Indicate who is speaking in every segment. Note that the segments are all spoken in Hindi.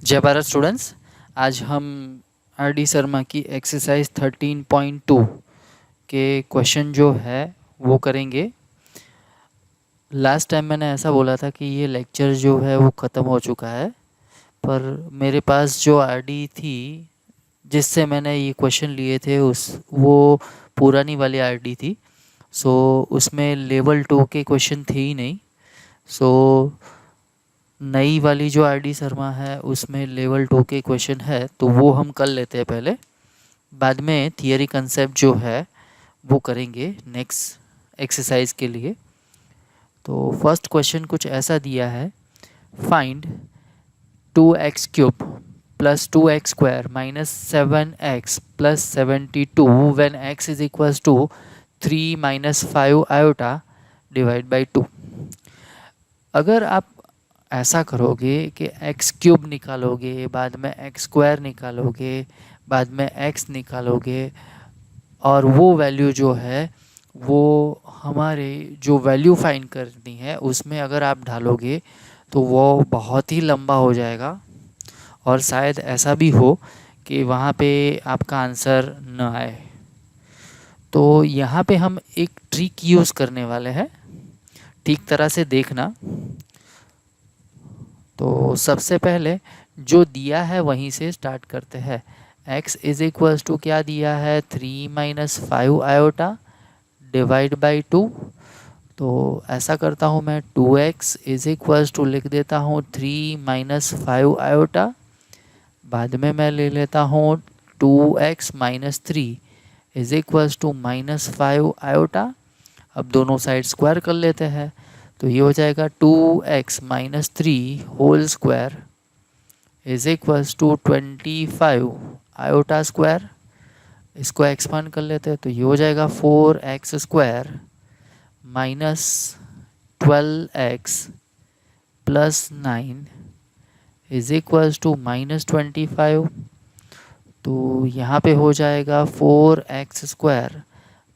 Speaker 1: जय भारत स्टूडेंट्स। आज हम आर डी शर्मा की एक्सरसाइज 13.2 के क्वेश्चन जो है वो करेंगे। लास्ट टाइम मैंने ऐसा बोला था कि ये लेक्चर जो है वो ख़त्म हो चुका है, पर मेरे पास जो आरडी थी जिससे मैंने ये क्वेश्चन लिए थे वो पुरानी वाली आरडी थी। सो उसमें लेवल 2 के क्वेश्चन थे ही नहीं। सो नई वाली जो आर डी शर्मा है उसमें लेवल 2 के क्वेश्चन है, तो वो हम कर लेते हैं पहले। बाद में थियरी कंसेप्ट जो है वो करेंगे नेक्स्ट एक्सरसाइज के लिए। तो फर्स्ट क्वेश्चन कुछ ऐसा दिया है, find 2x³ plus 2x² minus 7x plus 72 when x is equals to 3 minus 5 iota divide by 2। अगर आप ऐसा करोगे कि x³ निकालोगे, बाद में x² निकालोगे, बाद में x निकालोगे, और वो वैल्यू जो है वो हमारे जो वैल्यू फाइंड करनी है उसमें अगर आप डालोगे तो वो बहुत ही लंबा हो जाएगा, और शायद ऐसा भी हो कि वहाँ पे आपका आंसर न आए। तो यहाँ पे हम एक ट्रिक यूज़ करने वाले हैं, ठीक तरह से देखना। तो सबसे पहले जो दिया है वहीं से स्टार्ट करते हैं। x इज इक्वल्स टू क्या दिया है, 3 माइनस 5 आयोटा डिवाइड बाई 2। तो ऐसा करता हूँ मैं, 2x इज इक्वल्स टू लिख देता हूँ 3 माइनस 5 आयोटा। बाद में मैं ले लेता हूँ 2x minus 3 is equals to minus 5 iota. अब दोनों साइड स्क्वायर कर लेते हैं, तो ये हो जाएगा 2x minus 3 whole square is equals to 25 iota square. इसको एक्सपांड कर लेते हैं, तो ये हो जाएगा 4x² minus 12x plus 9 is equals to minus 25। तो यहाँ पे हो जाएगा 4x²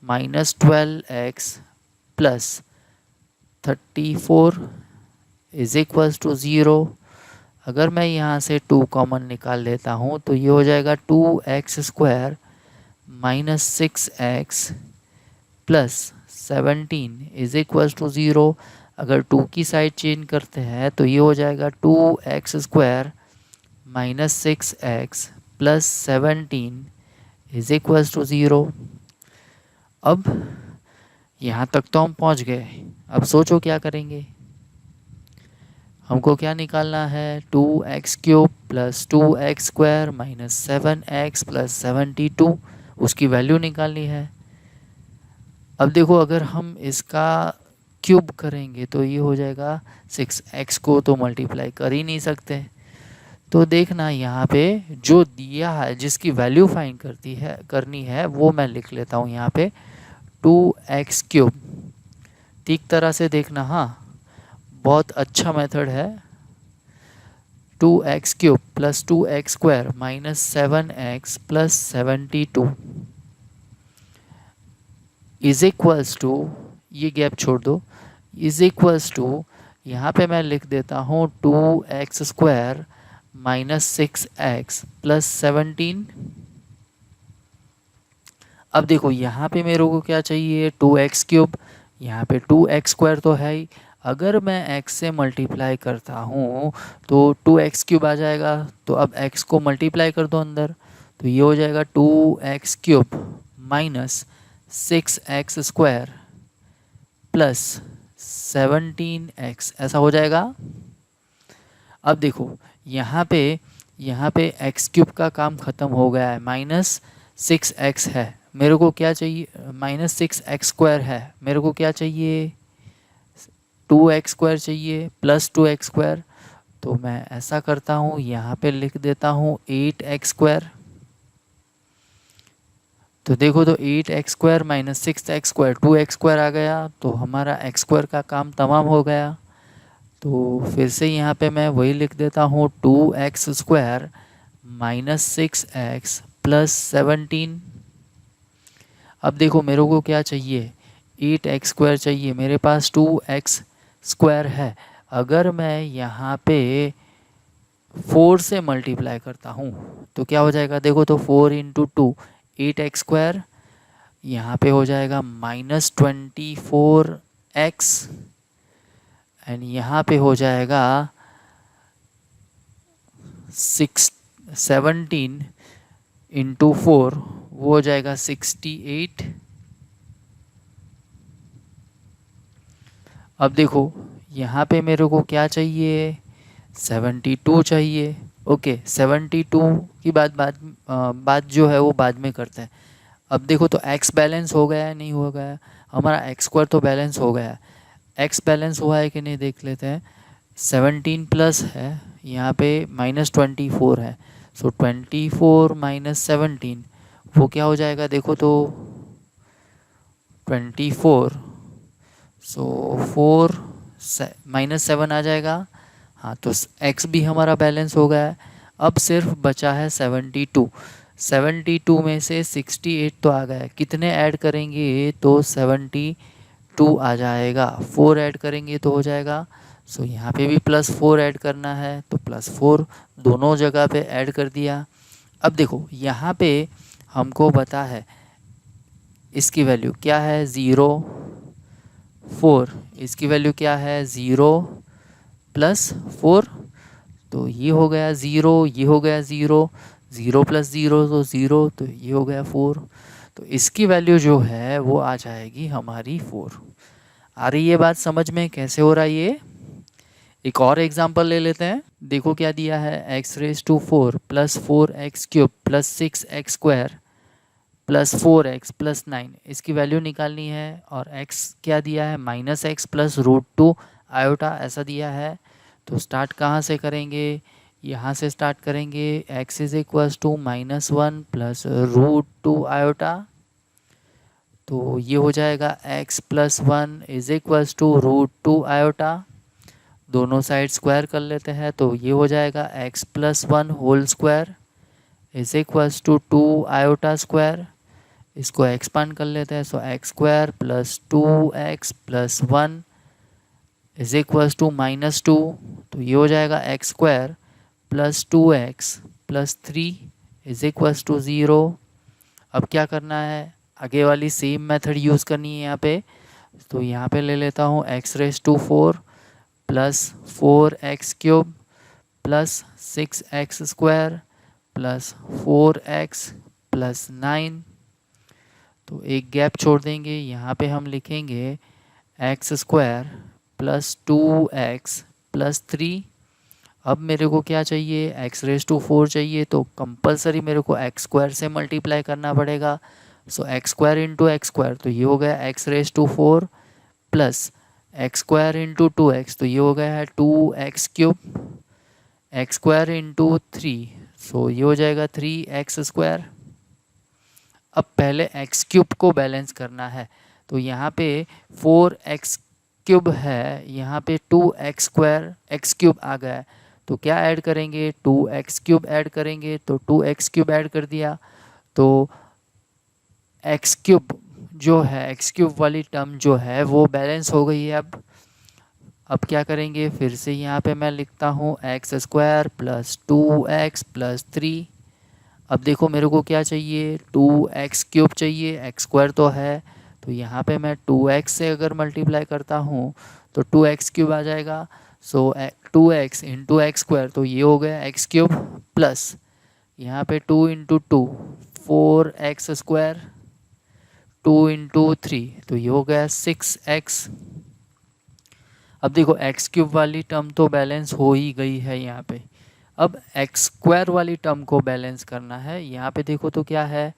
Speaker 1: minus 12x plus 34 is equals to 0। अगर मैं यहाँ से 2 कॉमन निकाल लेता हूँ तो ये हो जाएगा 2x² minus 6x plus 17 is equals to 0। अगर 2 की साइड चेंज करते हैं तो ये हो जाएगा 2x² minus 6x plus 17 is equals to 0। अब यहाँ तक तो हम पहुँच गए। अब सोचो क्या करेंगे। हमको क्या निकालना है, 2x³ plus 2x² minus 7x plus 72, उसकी वैल्यू निकालनी है। अब देखो, अगर हम इसका क्यूब करेंगे तो ये हो जाएगा 6x को तो मल्टीप्लाई कर ही नहीं सकते। तो देखना यहाँ पे जो दिया है जिसकी वैल्यू फाइंड करनी है वो मैं लिख लेता हूँ यहाँ पे 2x³। ठीक तरह से देखना, हाँ बहुत अच्छा मेथड है। 2x³ plus 2x² minus 7x plus 72 is equals to, ये गैप छोड़ दो, इज इक्वल्स टू यहाँ पे मैं लिख देता हूँ 2x² माइनस 6x प्लस 17। अब देखो यहाँ पे मेरे को क्या चाहिए, 2x³, यहाँ पे 2x² तो है ही। अगर मैं x से मल्टीप्लाई करता हूँ तो 2x³ आ जाएगा, तो अब x को मल्टीप्लाई कर दो अंदर, तो ये हो जाएगा 2x³ minus 6x² plus 17x, ऐसा हो जाएगा। अब देखो यहाँ पे x³ का काम ख़त्म हो गया है, माइनस 6x है, मेरे को क्या चाहिए, माइनस 6x² है, मेरे को क्या चाहिए, 2x² चाहिए प्लस 2x²। तो मैं ऐसा करता हूँ, यहाँ पे लिख देता हूँ 8x²। तो देखो, तो 8x² माइनस 6x² 2x² आ गया, तो हमारा x² का काम तमाम हो गया। तो फिर से यहाँ पे मैं वही लिख देता हूँ 2x² माइनस 6x प्लस 17। अब देखो मेरे को क्या चाहिए, 8x² चाहिए, मेरे पास 2x² है। अगर मैं यहाँ पे 4 से मल्टीप्लाई करता हूँ तो क्या हो जाएगा, देखो तो 4 इंटू 2 8x², यहाँ पे हो जाएगा -24x, एंड यहाँ पे हो जाएगा 17 इंटू 4, वो हो जाएगा 68। अब देखो यहाँ पे मेरे को क्या चाहिए, 72 चाहिए। ओके 72 की बात जो है वो बाद में करते हैं। अब देखो तो x बैलेंस हो गया है नहीं हो गया, हमारा x² तो बैलेंस हो गया है, x बैलेंस हुआ है कि नहीं देख लेते हैं। 17 प्लस है, यहाँ पे -24 है, सो 24 - 17 वो क्या हो जाएगा, देखो तो 24, सो 4 -7 आ जाएगा। हाँ तो x भी हमारा बैलेंस हो गया है। अब सिर्फ बचा है 72, 72 में से 68 तो आ गया है, कितने ऐड करेंगे तो 72 आ जाएगा, 4 ऐड करेंगे तो हो जाएगा। सो यहाँ पे भी +4 ऐड करना है तो +4 दोनों जगह पे ऐड कर दिया। अब देखो यहाँ पे हमको पता है इसकी वैल्यू क्या है, 0 4, इसकी वैल्यू क्या है 0 + 4, तो ये हो गया 0, ये हो गया 0, 0 + 0 तो 0, तो ये हो गया 4, तो इसकी वैल्यू जो है वो आ जाएगी हमारी 4। आ रही है बात समझ में कैसे हो रहा है ये। एक और एग्जांपल ले लेते हैं, देखो क्या दिया है, x⁴ + 4x³ + 6x² + 4x + 9, इसकी वैल्यू निकालनी है। और x क्या दिया है, -x + √2 आयोटा ऐसा दिया है। तो स्टार्ट कहाँ से करेंगे, यहाँ से स्टार्ट करेंगे, x = -1 + √2 आयोटा, तो ये हो जाएगा x + 1 = √2 आयोटा, दोनों साइड स्क्वायर कर लेते हैं तो ये हो जाएगा x + 1 whole square = 2 iota square, इसको एक्सपांड कर लेते हैं, सो x² + 2x + 1 = -2, तो ये हो जाएगा x² + 2x + 3 = 0। अब क्या करना है, आगे वाली सेम मेथड यूज़ करनी है यहाँ पे, तो यहाँ पे ले लेता हूँ x⁴ + 4x³ + 6x² + 4x + 9, तो एक गैप छोड़ देंगे, यहाँ पे हम लिखेंगे x² + 2x + 3। अब मेरे को क्या चाहिए, x⁴ चाहिए, तो कंपलसरी मेरे को x² से मल्टीप्लाई करना पड़ेगा, सो x² × x², तो ये हो गया x⁴ प्लस x² × 2x, तो ये हो गया है 2x³, x² × 3, सो ये हो जाएगा 3x²। अब पहले x³ को बैलेंस करना है, तो यहाँ पे 4x³ है, यहाँ पे 2x² x³ आ गया है, तो क्या ऐड करेंगे, 2x³ ऐड करेंगे, तो 2x³ ऐड कर दिया, तो x³ जो है, x³ वाली टर्म जो है वो बैलेंस हो गई है। अब क्या करेंगे, फिर से यहाँ पे मैं लिखता हूँ x² + 2x + 3। अब देखो मेरे को क्या चाहिए, 2x³ चाहिए, x² तो है, तो यहाँ पे मैं 2x से अगर मल्टीप्लाई करता हूँ तो 2x³ आ जाएगा, सो 2x × x², तो ये हो गया x³ प्लस यहाँ पे 2 × 2 4x², 2 × 3, तो ये हो गया 6x। अब देखो x³ वाली टर्म तो बैलेंस हो ही गई है यहाँ पे, अब x² वाली टर्म को बैलेंस करना है। यहाँ पे देखो तो क्या है,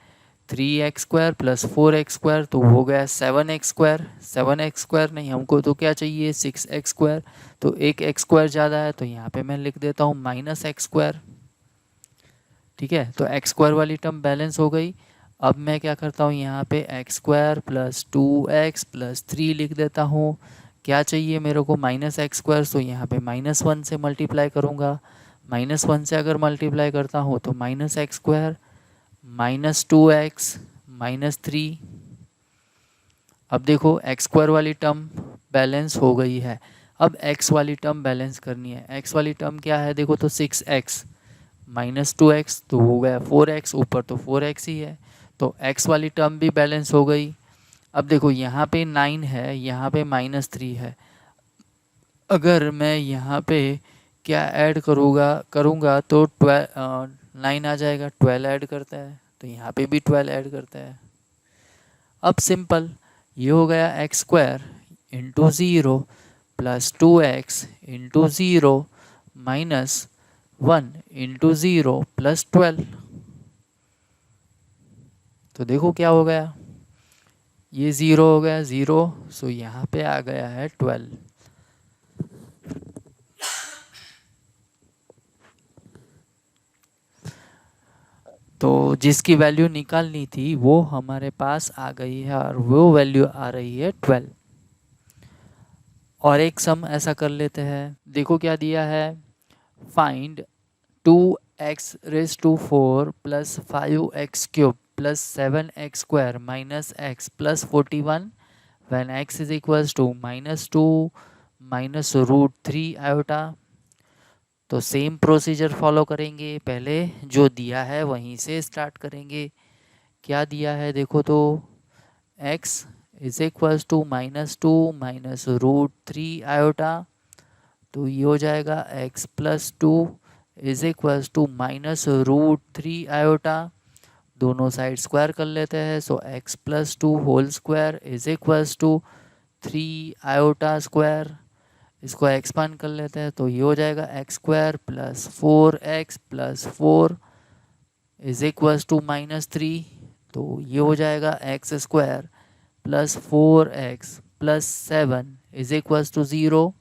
Speaker 1: 3x² + 4x², तो हो गया 7x², 7x² नहीं, हमको तो क्या चाहिए 6x², तो एक x² ज़्यादा है, तो यहाँ पे मैं लिख देता हूँ -x²। ठीक है, तो x² वाली टर्म बैलेंस हो गई। अब मैं क्या करता हूँ, यहाँ पे x² + 2x + 3 लिख देता हूँ। क्या चाहिए मेरे को, -x², तो यहाँ पे -1 से मल्टीप्लाई करूँगा, -1 से अगर मल्टीप्लाई करता हूँ तो -x² -2x -3। अब देखो x² वाली टर्म बैलेंस हो गई है। अब x वाली टर्म बैलेंस करनी है। x वाली टर्म क्या है देखो तो 6x माइनस 2x तो हो गया 4x, ऊपर तो 4x ही है, तो x वाली टर्म भी बैलेंस हो गई। अब देखो यहाँ पे 9 है, यहाँ पे -3 है। अगर मैं यहाँ पे क्या ऐड करूँगा तो 9 आ जाएगा, 12 ऐड करता है, तो यहाँ पे भी 12 ऐड करता है। अब सिंपल ये हो गया x² into 0 plus 2x into 0 minus 1 into 0 plus 12। तो देखो क्या हो गया, ये 0 हो गया 0, सो यहाँ पे आ गया है 12। तो जिसकी वैल्यू निकालनी थी वो हमारे पास आ गई है और वो वैल्यू आ रही है 12। और एक सम ऐसा कर लेते हैं, देखो क्या दिया है, find 2x⁴ plus 5x³ plus 7x² minus x plus 41 when x is equals to -2 minus √3 iota. तो सेम प्रोसीजर फॉलो करेंगे, पहले जो दिया है वहीं से स्टार्ट करेंगे। क्या दिया है देखो तो, x is equals to -2 minus √3 iota, तो ये हो जाएगा x plus 2 is equals to minus √3 iota. दोनों साइड स्क्वायर कर लेते हैं, so x plus 2 whole square is equals to 3 iota square. इसको एक्सपांड कर लेते हैं, तो ये हो जाएगा x² plus 4x plus 4 is equals to -3। तो ये हो जाएगा x² plus 4x plus 7 is equals to 0।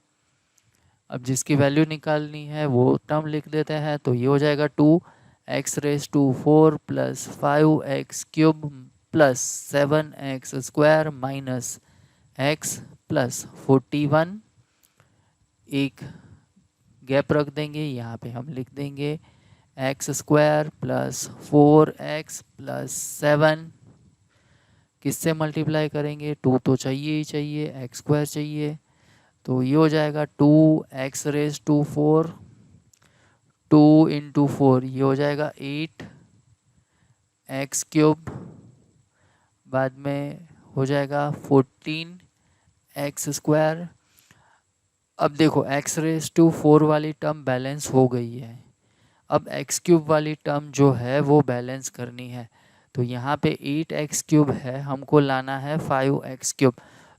Speaker 1: अब जिसकी वैल्यू निकालनी है वो टर्म लिख देते हैं, तो ये हो जाएगा 2x⁴ plus 5x³ plus 7x² minus x plus 41। एक गैप रख देंगे, यहाँ पे हम लिख देंगे x² प्लस 4x प्लस 7 किससे मल्टीप्लाई करेंगे, 2 तो चाहिए ही चाहिए, x² चाहिए, तो ये हो जाएगा 2x⁴, 2 इंटू 4 ये हो जाएगा 8x³, बाद में हो जाएगा 14x²। अब देखो x⁴ वाली टर्म बैलेंस हो गई है, अब x³ वाली टर्म जो है वो बैलेंस करनी है। तो यहाँ पे 8x³ है, हमको लाना है 5x³।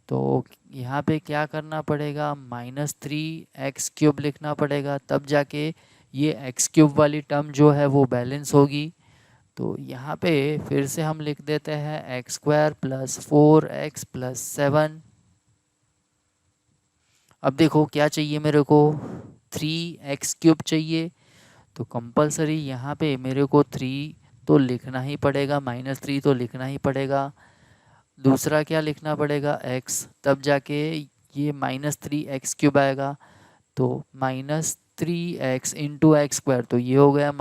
Speaker 1: तो यहाँ पे क्या करना पड़ेगा, -3x³ लिखना पड़ेगा, तब जाके ये x³ वाली टर्म जो है वो बैलेंस होगी। तो यहाँ पे फिर से हम लिख देते हैं x² प्लस 4x प्लस 7। अब देखो क्या चाहिए मेरे को, 3x³ चाहिए, तो कंपलसरी यहाँ पे मेरे को 3 तो लिखना ही पड़ेगा, -3 तो लिखना ही पड़ेगा। दूसरा क्या लिखना पड़ेगा, x, तब जाके ये -3x³ आएगा, तो -3x इंटू x², तो ये हो गया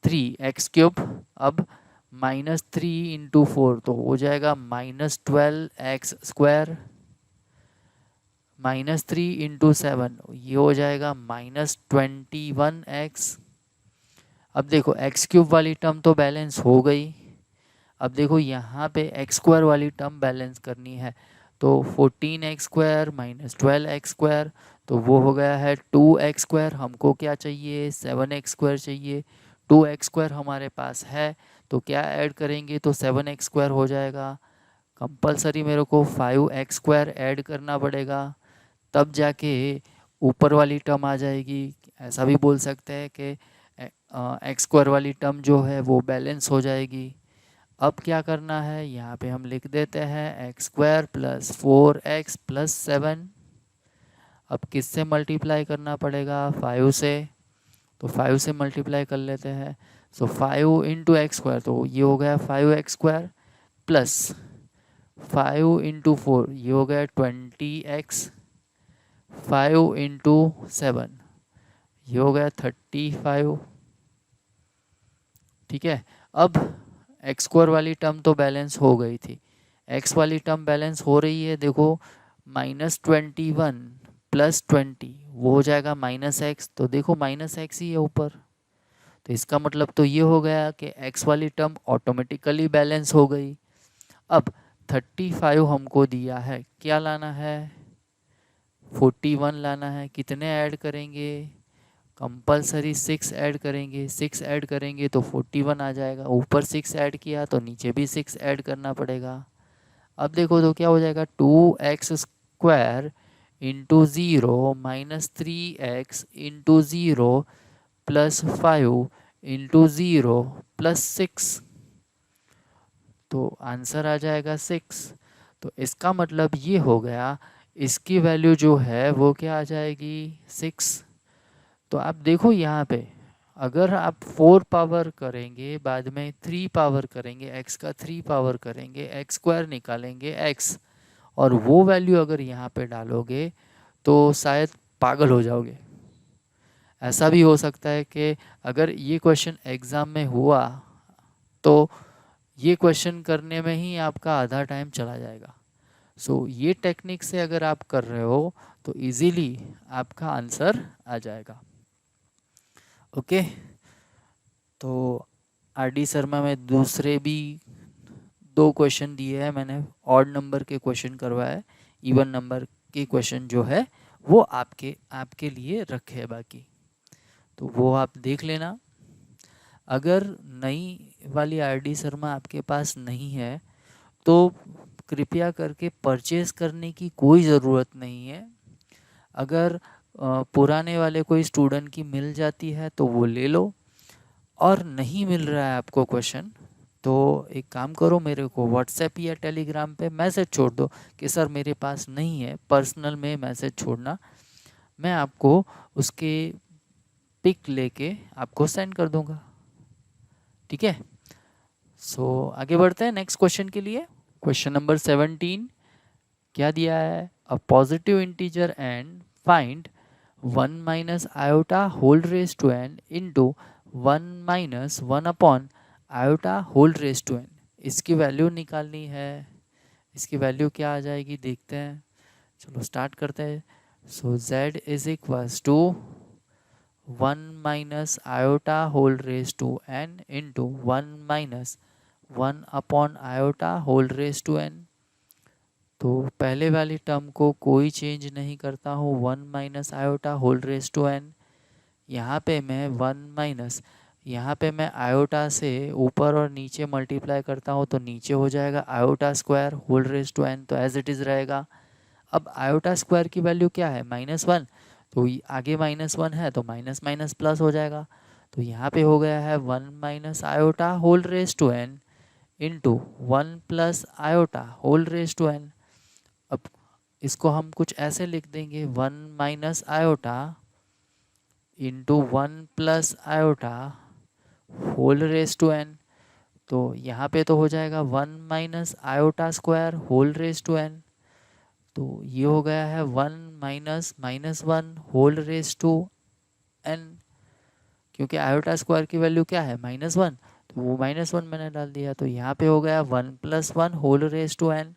Speaker 1: -3x³। अब -3 इंटू 4 तो हो जाएगा -12x², -3 इंटू 7 ये हो जाएगा -21x। अब देखो x³ वाली टर्म तो बैलेंस हो गई, अब देखो यहाँ पे x² वाली टर्म बैलेंस करनी है, तो 14x² माइनस 12x², तो वो हो गया है 2x²। हमको क्या चाहिए, 7x² चाहिए, 2x² हमारे पास है, तो क्या ऐड करेंगे तो 7x² हो जाएगा। कंपलसरी मेरे को 5x² ऐड करना पड़ेगा, तब जाके ऊपर वाली टर्म आ जाएगी। ऐसा भी बोल सकते हैं कि x² वाली टर्म जो है वो बैलेंस हो जाएगी। अब क्या करना है, यहाँ पे हम लिख देते हैं x² प्लस 4x प्लस 7। अब किससे मल्टीप्लाई करना पड़ेगा, 5 से, तो 5 से मल्टीप्लाई कर लेते हैं, सो 5 इंटू x², तो ये हो गया 5x² प्लस 5 इंटू 4 ये हो गया 20x, 5 इंटू 7 ये हो गया 35। ठीक है, अब x² वाली टर्म तो बैलेंस हो गई थी, x वाली टर्म बैलेंस हो रही है, देखो -21 प्लस 20 वो हो जाएगा माइनस एक्स। तो देखो माइनस एक्स ही है ऊपर, तो इसका मतलब तो ये हो गया कि एक्स वाली टर्म ऑटोमेटिकली बैलेंस हो गई। अब 35 हमको दिया है, क्या लाना है, 41 लाना है। कितने ऐड करेंगे, कंपलसरी 6 ऐड करेंगे। 6 ऐड करेंगे तो 41 आ जाएगा। ऊपर 6 ऐड किया तो नीचे भी 6 ऐड करना पड़ेगा। अब देखो तो क्या हो जाएगा, 2x² into 0 minus 3x into 0 plus 5 into 0 plus 6। तो आंसर आ जाएगा 6। तो इसका मतलब ये हो गया, इसकी वैल्यू जो है वो क्या आ जाएगी, 6। तो आप देखो यहाँ पे, अगर आप 4 पावर करेंगे, बाद में 3 पावर करेंगे, x का 3 पावर करेंगे, x² निकालेंगे x, और वो वैल्यू अगर यहाँ पे डालोगे तो शायद पागल हो जाओगे। ऐसा भी हो सकता है कि अगर ये क्वेश्चन एग्ज़ाम में हुआ तो ये क्वेश्चन करने में ही आपका आधा टाइम चला जाएगा। सो ये टेक्निक से अगर आप कर रहे हो तो इजीली आपका आंसर आ जाएगा। ओके, तो आरडी शर्मा में दूसरे भी 2 क्वेश्चन दिए हैं मैंने, ऑड नंबर के क्वेश्चन करवाए, इवन नंबर के क्वेश्चन जो है वो आपके लिए रखे हैं बाकी, तो वो आप देख लेना। अगर नई वाली आरडी शर्मा आपके पास नहीं है तो कृपया करके परचेज़ करने की कोई ज़रूरत नहीं है। अगर पुराने वाले कोई स्टूडेंट की मिल जाती है तो वो ले लो, और नहीं मिल रहा है आपको क्वेश्चन तो एक काम करो, मेरे को व्हाट्सएप या टेलीग्राम पे मैसेज छोड़ दो कि सर मेरे पास नहीं है। पर्सनल में मैसेज छोड़ना, मैं आपको उसके पिक लेके आपको सेंड कर दूंगा। ठीक है, सो आगे बढ़ते हैं नेक्स्ट क्वेश्चन के लिए। क्वेश्चन नंबर 17 क्या दिया है, a positive integer and find 1 minus iota whole raise to n into 1 minus 1 upon iota whole raise to n. इसकी वैल्यू निकालनी है। इसकी वैल्यू क्या आ जाएगी देखते हैं, चलो स्टार्ट करते हैं। So z is equals to 1 minus iota whole raise to n into 1 minus 1 upon iota whole raise to n. तो पहले वाली टर्म को कोई चेंज नहीं करता हूँ, 1 minus iota whole raise to n. यहाँ पे मैं 1 माइनस, यहाँ पे मैं आयोटा से ऊपर और नीचे मल्टीप्लाई करता हूँ तो नीचे हो जाएगा iota square whole raise to n, तो एज इट इज़ रहेगा। अब आयोटा स्क्वायर की वैल्यू क्या है, -1, तो आगे -1 है तो माइनस माइनस प्लस हो जाएगा। तो यहाँ पे हो गया है 1 minus iota whole raise to n into 1 plus iota whole raise to n. अब इसको हम कुछ ऐसे लिख देंगे, 1 minus iota into 1 plus iota whole raise to n. तो यहाँ पे तो हो जाएगा 1 minus iota square whole raise to n. तो ये हो गया है 1 minus -1 whole raise to n, क्योंकि आयोटा स्क्वायर की वैल्यू क्या है, -1, तो वो -1 मैंने डाल दिया। तो यहाँ पे हो गया 1 plus 1 whole raise to n,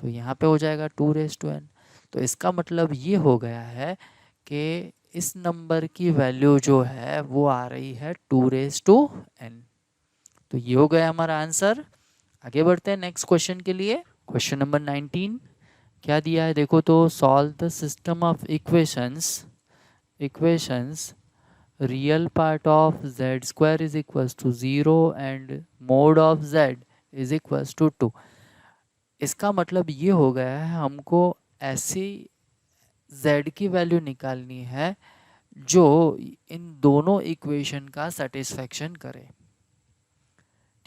Speaker 1: तो यहाँ पे हो जाएगा 2 रेज टू एन। तो इसका मतलब ये हो गया है कि इस नंबर की वैल्यू जो है वो आ रही है 2 रेज टू एन। तो ये हो गया हमारा आंसर। आगे बढ़ते हैं नेक्स्ट क्वेश्चन के लिए। क्वेश्चन नंबर 19 क्या दिया है देखो तो, solve the system of equations real part of z square is equals to 0 and mod of z is equals to 2। इसका मतलब ये हो गया है हमको ऐसी z की वैल्यू निकालनी है जो इन दोनों इक्वेशन का सेटिस्फेक्शन करे।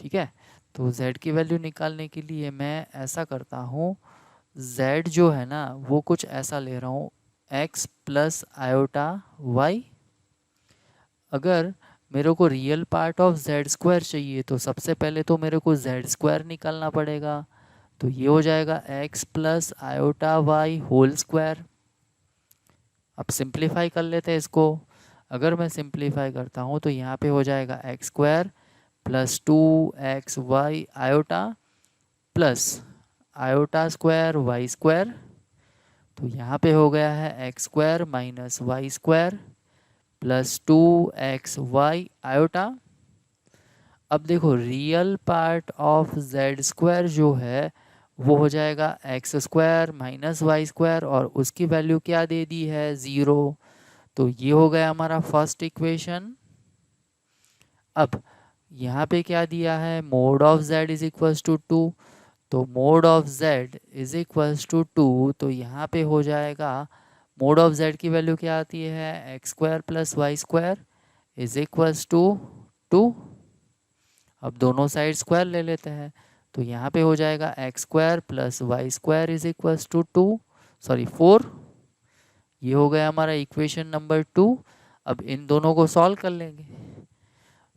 Speaker 1: ठीक है, तो z की वैल्यू निकालने के लिए मैं ऐसा करता हूँ, z जो है ना वो कुछ ऐसा ले रहा हूँ, x प्लस आयोटा y। अगर मेरे को real part of z square चाहिए तो सबसे पहले तो मेरे को z स्क्वायर निकालना पड़ेगा। तो ये हो जाएगा x plus iota y whole square. अब सिंप्लीफाई कर लेते हैं इसको। अगर मैं सिंप्लीफाई करता हूँ तो यहाँ पे हो जाएगा x square plus 2xy iota plus iota square y square. तो यहाँ पे हो गया है x square minus y square plus 2xy iota. अब देखो real part of z square जो है वो हो जाएगा x square minus y square और उसकी वैल्यू क्या दे दी है 0। तो ये हो गया हमारा फर्स्ट इक्वेशन। अब यहाँ पे क्या दिया है mod of z is equals to 2। तो mod of z is equals to 2 तो यहाँ पे हो जाएगा मोड ऑफ z की वैल्यू क्या आती है x square plus y square is equals to 2। अब दोनों साइड स्क्वायर ले लेते हैं तो यहाँ पे हो जाएगा x square plus y square is equals to 4। ये हो गया हमारा इक्वेशन नंबर 2। अब इन दोनों को सॉल्व कर लेंगे।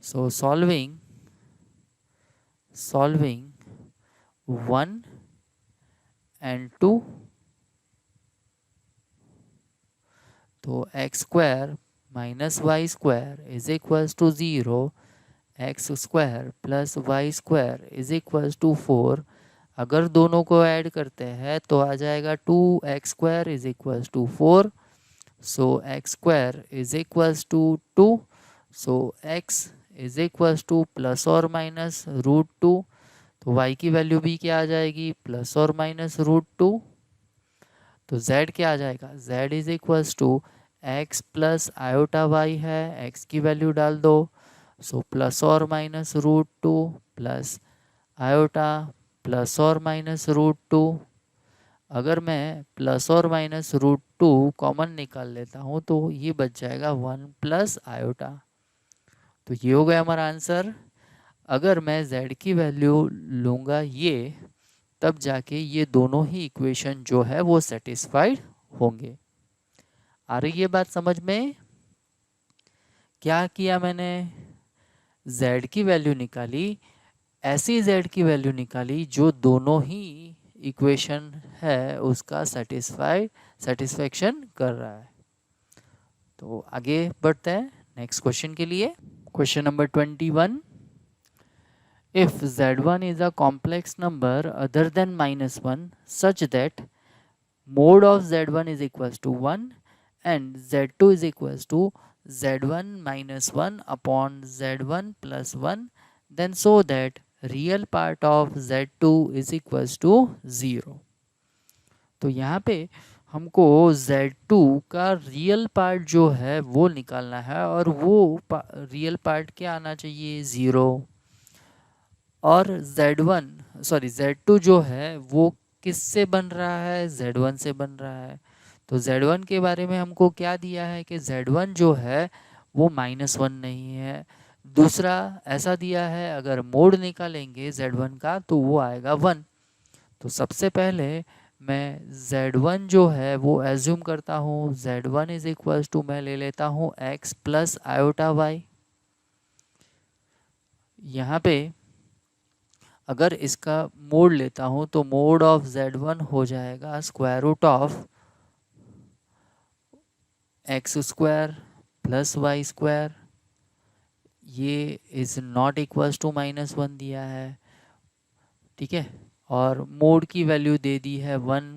Speaker 1: सो सॉल्विंग 1 and 2 तो x square minus y square is equals to 0। X square plus y square is equals to 4। अगर दोनों को ऐड करते हैं तो आ जाएगा 2x square is equals to 4। So x square is equals to 2। So x is equals to plus और माइनस रूट 2। तो y की वैल्यू भी क्या आ जाएगी प्लस और माइनस रूट 2। तो z क्या आ जाएगा z is equals to x plus iota y है x की वैल्यू डाल दो। सो प्लस और minus root 2 plus iota plus और माइनस रूट 2। अगर मैं प्लस और माइनस रूट 2 कॉमन निकाल लेता हूँ तो ये बच जाएगा 1 प्लस आयोटा। तो ये हो गया हमारा आंसर। अगर मैं z की वैल्यू लूँगा ये तब जाके ये दोनों ही इक्वेशन जो है वो सेटिस्फाइड होंगे। आ रही है बात समझ में? क्या किया मैंने z की वैल्यू निकाली, ऐसी z की वैल्यू निकाली जो दोनों ही इक्वेशन है उसका सेटिस्फैक्शन कर रहा है। तो आगे बढ़ते हैं नेक्स्ट क्वेश्चन के लिए। Question number 21। If z1 is a complex number other than -1 such that mod of z1 is equals to 1 and z2 is equals to z1 minus 1 upon z1 plus 1, then so that real part of z2 is equals to 0। तो यहाँ पे हमको z2 का रियल पार्ट जो है वो निकालना है और वो रियल पार्ट क्या आना चाहिए 0। और z2 जो है वो किससे बन रहा है z1 से बन रहा है। तो z1 के बारे में हमको क्या दिया है कि z1 जो है वो -1 नहीं है। दूसरा ऐसा दिया है अगर मोड निकालेंगे z1 का तो वो आएगा 1। तो सबसे पहले मैं z1 जो है वो एज्यूम करता हूँ z1 इज इक्वल्स टू मैं ले लेता हूँ x प्लस आयोटा y। यहाँ पे अगर इसका मोड लेता हूँ तो मोड ऑफ z1 हो जाएगा square root of x square plus y square. ये इज नॉट इक्वल्स टू -1 दिया है, ठीक है, और मोड की वैल्यू दे दी है 1।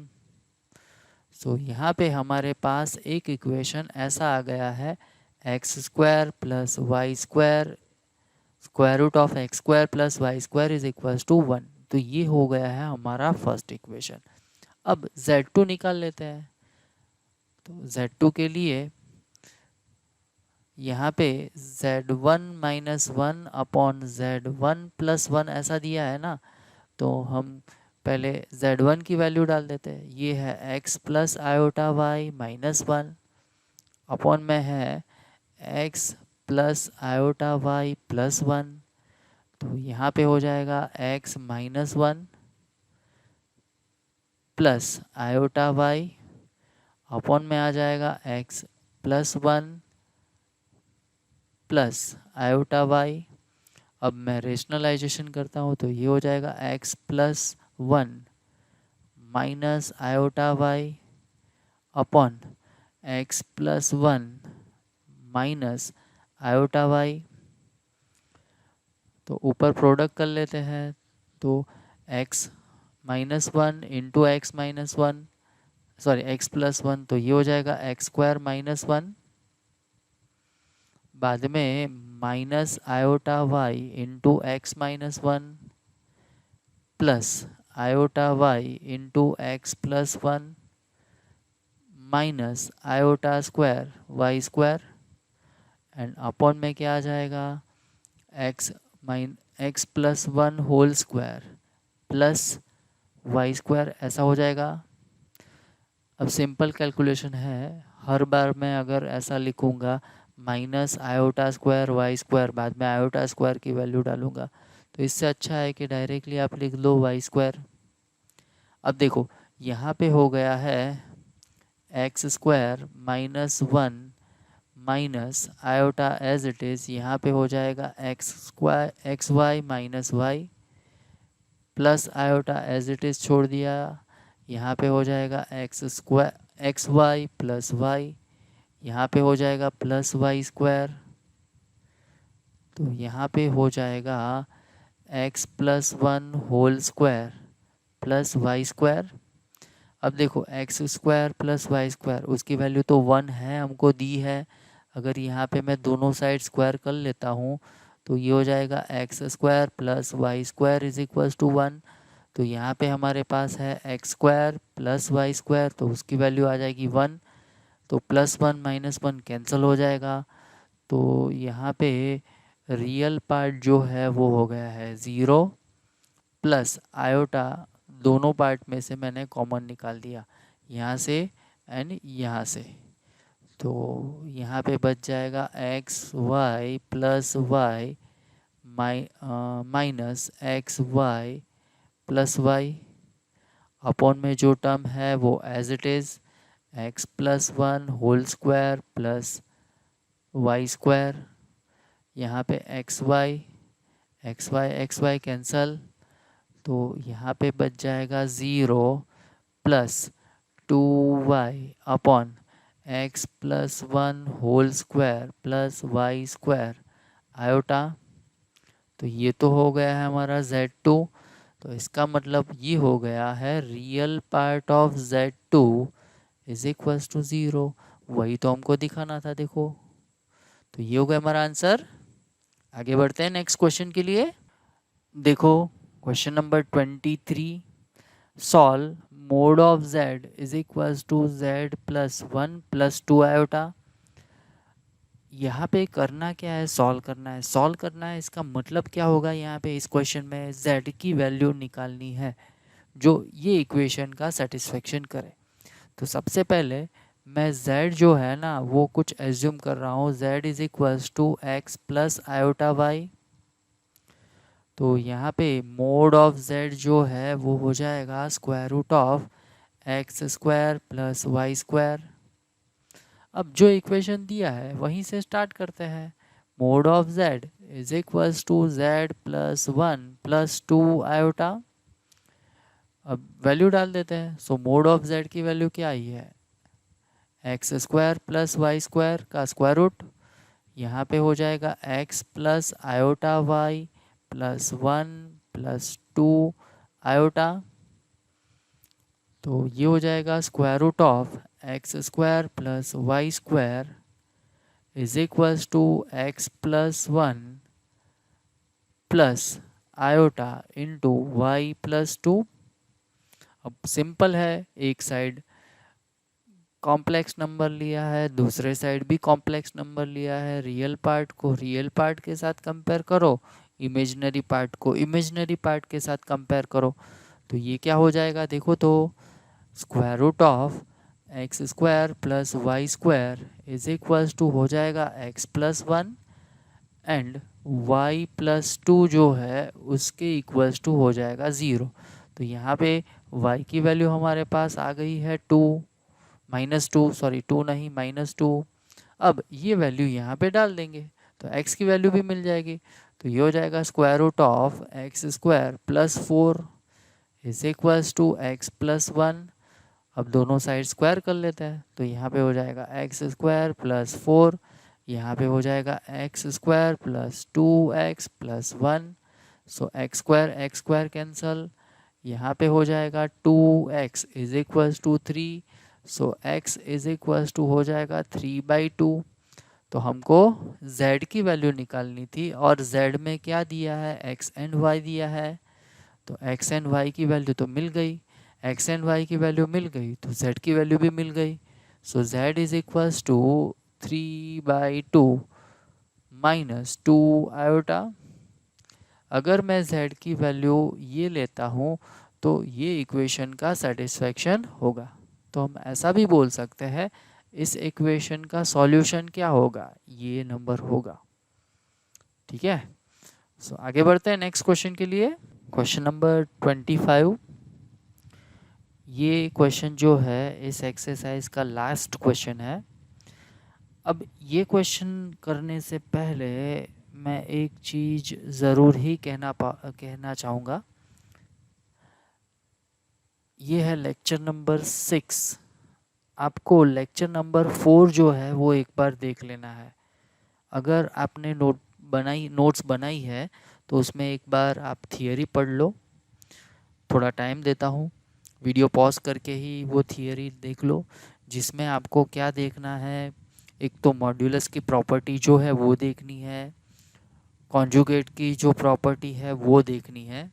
Speaker 1: सो यहाँ पे हमारे पास एक इक्वेशन ऐसा आ गया है x square plus y square square root of x square plus y square is equals to 1। तो ये हो गया है हमारा फर्स्ट इक्वेशन। अब z2 निकाल लेते हैं। तो z2 के लिए यहाँ पे z1 minus 1 upon z1 plus 1 ऐसा दिया है ना, तो हम पहले z1 की वैल्यू डाल देते हैं। ये है x plus iota y minus 1 upon में है x plus iota y plus 1। तो यहाँ पे हो जाएगा x minus 1 plus iota y upon में आ जाएगा x plus 1 plus iota y। अब मैं रेशनलाइजेशन करता हूँ तो ये हो जाएगा x plus 1 minus iota y upon x plus 1 minus iota y। तो ऊपर प्रोडक्ट कर लेते हैं तो x minus 1 into x minus 1 sorry x plus one, तो ये हो जाएगा एक्स स्क्वायर माइनस वन, बाद में minus iota y into x minus one plus iota y into x plus one minus iota square y square, and upon में क्या आ जाएगा, x x plus one whole square plus y square, ऐसा हो जाएगा। अब सिंपल कैलकुलेशन है, हर बार मैं अगर ऐसा लिखूंगा minus iota square y square, बाद में आयोटा स्क्वायर की वैल्यू डालूंगा, तो इससे अच्छा है कि डायरेक्टली आप लिख लो वाई स्क्वायर। अब देखो यहाँ पे हो गया है x square minus one minus iota as it is, यहाँ पे हो जाएगा x square x y minus y plus iota as it is छोड़ दिया, यहाँ पे हो जाएगा x square x y plus y, यहाँ पे हो जाएगा प्लस वाई स्क्वायर, तो यहाँ पे हो जाएगा x plus one whole square plus y square. अब देखो x square plus y square, उसकी वैल्यू तो वन है, हमको दी है। अगर यहाँ पे मैं दोनों साइड स्क्वायर कर लेता हूँ तो ये हो जाएगा x square plus y square is equals to one. तो यहाँ पे हमारे पास है x square plus y square, तो उसकी वैल्यू आ जाएगी वन, तो plus one minus one cancel हो जाएगा, तो यहाँ पे रियल पार्ट जो है वो हो गया है ज़ीरो प्लस आयोटा, दोनों पार्ट में से मैंने कॉमन निकाल दिया यहाँ से एंड यहाँ से, तो यहाँ पे बच जाएगा x y plus y minus x y plus y, upon में जो टर्म है वो as it is x plus one whole square plus y square, यहाँ पे एक्स वाई कैंसल, तो यहाँ पे बच जाएगा zero plus two y upon x plus one whole square plus y square iota, तो ये तो हो गया है हमारा Z2, तो इसका मतलब ये हो गया है real part of Z2 is equals to zero, वही तो हमको दिखाना था देखो, तो ये हो गया हमारा आंसर। आगे बढ़ते हैं नेक्स्ट क्वेश्चन के लिए। देखो question number 23, solve mod of z is equals to z plus one plus two iota. यहाँ पे करना क्या है, सॉल्व करना है, सॉल्व करना है, इसका मतलब क्या होगा, यहाँ पे इस क्वेश्चन में z की वैल्यू निकालनी है जो ये इक्वेशन का सेटिस्फेक्शन करे। तो सबसे पहले मैं z जो है ना वो कुछ एज्यूम कर रहा हूँ, z is equals to x plus iota y, तो यहाँ पे मोड ऑफ z जो है वो हो जाएगा square root of x square plus y square. अब जो इक्वेशन दिया है वहीं से स्टार्ट करते हैं, mod of z is equals to z plus one plus two iota, अब वैल्यू डाल देते हैं। सो मोड ऑफ z की वैल्यू क्या आई है, x square plus y square का स्क्वायर रूट, यहाँ पे हो जाएगा x plus iota y plus one plus two iota, तो ये हो जाएगा square root of x square plus y square is equals to x plus one plus iota into y plus two. अब सिंपल है, एक साइड कॉम्प्लेक्स नंबर लिया है, दूसरे साइड भी कॉम्प्लेक्स नंबर लिया है, रियल पार्ट को रियल पार्ट के साथ कंपेयर करो, इमेजिनरी पार्ट को इमेजिनरी पार्ट के साथ कंपेयर करो, तो ये क्या हो जाएगा देखो, तो square root of x square plus y square is equals to हो जाएगा x plus one and y plus two जो है उसके इक्वल्स टू हो जाएगा ज़ीरो। तो यहाँ पे वाई की वैल्यू हमारे पास आ गई है two minus two, sorry two नहीं माइनस टू। अब ये वैल्यू यहाँ पे डाल देंगे तो x की वैल्यू भी मिल जाएगी, तो ये हो जाएगा square root of x square plus four is equals to x plus one. अब दोनों साइड स्क्वायर कर लेते हैं, तो यहाँ पे हो जाएगा एक्स स्क्वायर प्लस फोर, यहाँ पे हो जाएगा x square plus two x plus one, so x square cancel, यहाँ पे हो जाएगा two x is equals to three, so x is equals to हो जाएगा 3/2। तो हमको z की वैल्यू निकालनी थी और z में क्या दिया है, x एंड y दिया है। तो x एंड y की वैल्यू तो मिल गई, x एंड y की वैल्यू मिल गई तो z की वैल्यू भी मिल गई। So z is equals to 3/2 minus 2 iota. अगर मैं z की वैल्यू ये लेता हूँ तो ये इक्वेशन का सेटिस्फैक्शन होगा। तो हम ऐसा भी बोल सकते हैं इस इक्वेशन का सॉल्यूशन क्या होगा, ये नंबर होगा। ठीक है, सो आगे बढ़ते हैं नेक्स्ट क्वेश्चन के लिए। Question number 25। ये क्वेश्चन जो है इस एक्सरसाइज का लास्ट क्वेश्चन है। अब ये क्वेश्चन करने से पहले मैं एक चीज़ ज़रूर ही कहना चाहूँगा। ये है लेक्चर नंबर 6। आपको लेक्चर नंबर 4 जो है वो एक बार देख लेना है। अगर आपने नोट्स बनाई है तो उसमें एक बार आप थियरी पढ़ लो। थोड़ा टाइम देता हूँ, वीडियो पॉज करके ही वो थियरी देख लो, जिसमें आपको क्या देखना है। एक तो मॉड्यूलस की प्रॉपर्टी जो है वो देखनी है, कॉन्जुगेट की जो प्रॉपर्टी है वो देखनी है।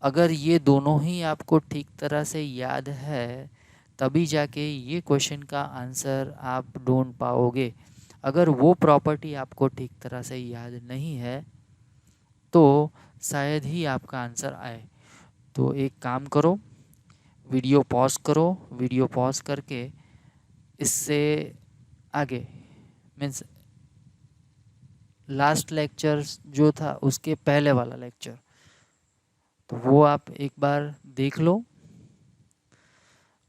Speaker 1: अगर ये दोनों ही आपको ठीक तरह से याद है तभी जाके ये क्वेश्चन का आंसर आप ढूंढ पाओगे। अगर वो प्रॉपर्टी आपको ठीक तरह से याद नहीं है तो शायद ही आपका आंसर आए। तो एक काम करो, वीडियो पॉज करो, वीडियो पॉज करके इससे आगे मीन्स लास्ट लेक्चर जो था उसके पहले वाला लेक्चर, तो वो आप एक बार देख लो।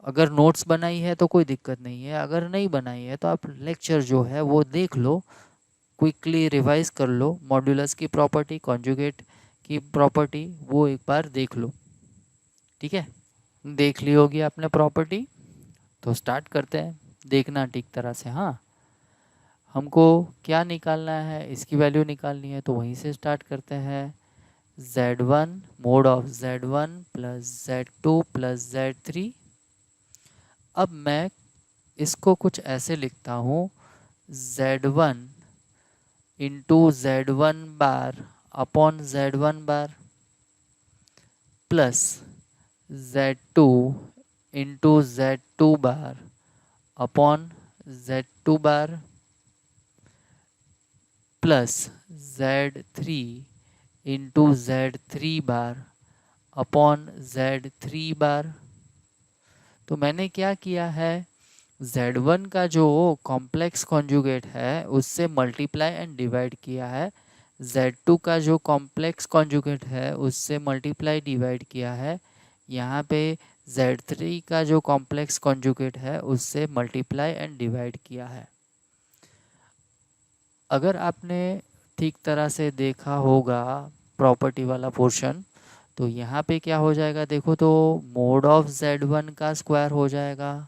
Speaker 1: अगर नोट्स बनाई है तो कोई दिक्कत नहीं है, अगर नहीं बनाई है तो आप लेक्चर जो है वो देख लो, क्विकली रिवाइज कर लो। मॉड्यूलस की प्रॉपर्टी, कॉन्जुगेट की प्रॉपर्टी वो एक बार देख लो। ठीक है, देख ली होगी आपने प्रॉपर्टी, तो स्टार्ट करते हैं। देखना ठीक तरह से। हाँ, हमको क्या निकालना है, इसकी वैल्यू निकालनी है, तो वहीं से स्टार्ट करते हैं। z1 mode of z1 plus z2 plus z3। अब मैं इसको कुछ ऐसे लिखता हूँ, z1 into z1 bar upon z1 bar plus z2 into z2 bar upon z2 bar plus z3 into z3 bar upon z3 bar. तो मैंने क्या किया है, z1 का जो कॉम्प्लेक्स कॉन्जुगेट है उससे मल्टीप्लाई एंड डिवाइड किया है, z2 का जो कॉम्प्लेक्स कॉन्जुगेट है उससे मल्टीप्लाई डिवाइड किया है, यहाँ पे z3 का जो कॉम्प्लेक्स कॉन्जुगेट है उससे मल्टीप्लाई एंड डिवाइड किया है। अगर आपने ठीक तरह से देखा होगा प्रॉपर्टी वाला पोर्शन, तो यहाँ पे क्या हो जाएगा देखो, तो मोड ऑफ z1 का स्क्वायर हो जाएगा,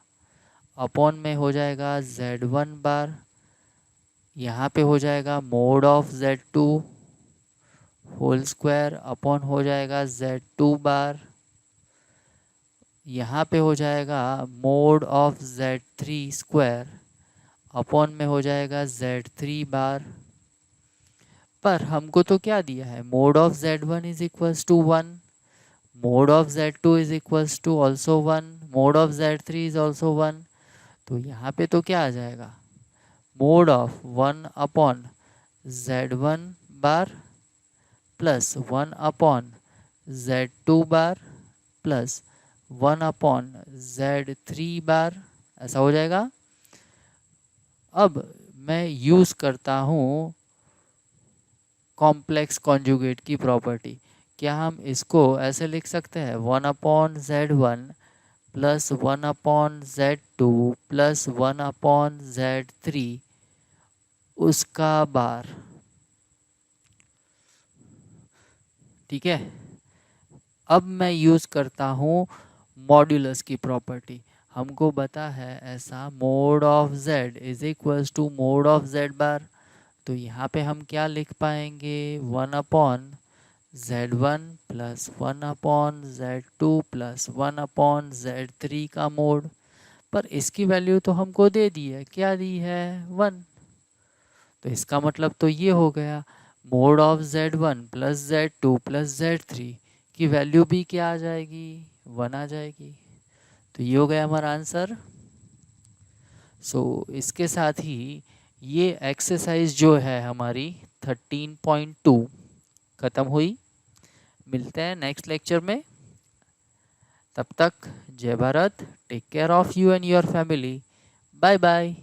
Speaker 1: अपॉन में हो जाएगा z1 बार, यहाँ पे हो जाएगा mod of z2 whole square upon हो जाएगा z2 बार, यहाँ पे हो जाएगा mod of z3 square upon में हो जाएगा z3 बार। पर हमको तो क्या दिया है, mod of z1 is equals to 1, mod of z2 is equals to also 1, mod of z3 is also 1। तो यहाँ पे तो क्या आ जाएगा, mod of 1 upon z1 bar plus 1 upon z2 bar plus 1 upon z3 bar, ऐसा हो जाएगा। अब मैं यूज़ करता हूँ कॉम्प्लेक्स कॉन्जुगेट की प्रॉपर्टी। क्या हम इसको ऐसे लिख सकते हैं, 1 upon z1 plus 1 upon z2 plus 1 upon z3 उसका बार। ठीक है, अब मैं यूज़ करता हूँ मॉड्यूलस की प्रॉपर्टी। हमको बता है ऐसा, mod of z is equals to mod of z bar. तो यहाँ पे हम क्या लिख पाएंगे, 1 upon z1 plus 1 upon z2 plus 1 upon z3 का मोड। पर इसकी वैल्यू तो हमको दे दी है, क्या दी है 1। तो इसका मतलब तो ये हो गया mode of z1 plus z2 plus z3 की वैल्यू भी क्या आ जाएगी 1 आ जाएगी। तो ये हो गया हमारा आंसर। सो इसके साथ ही ये एक्सरसाइज जो है हमारी 13.2 ख़त्म हुई। मिलते हैं नेक्स्ट लेक्चर में। तब तक जय Bharat, take care of you and your family, bye bye.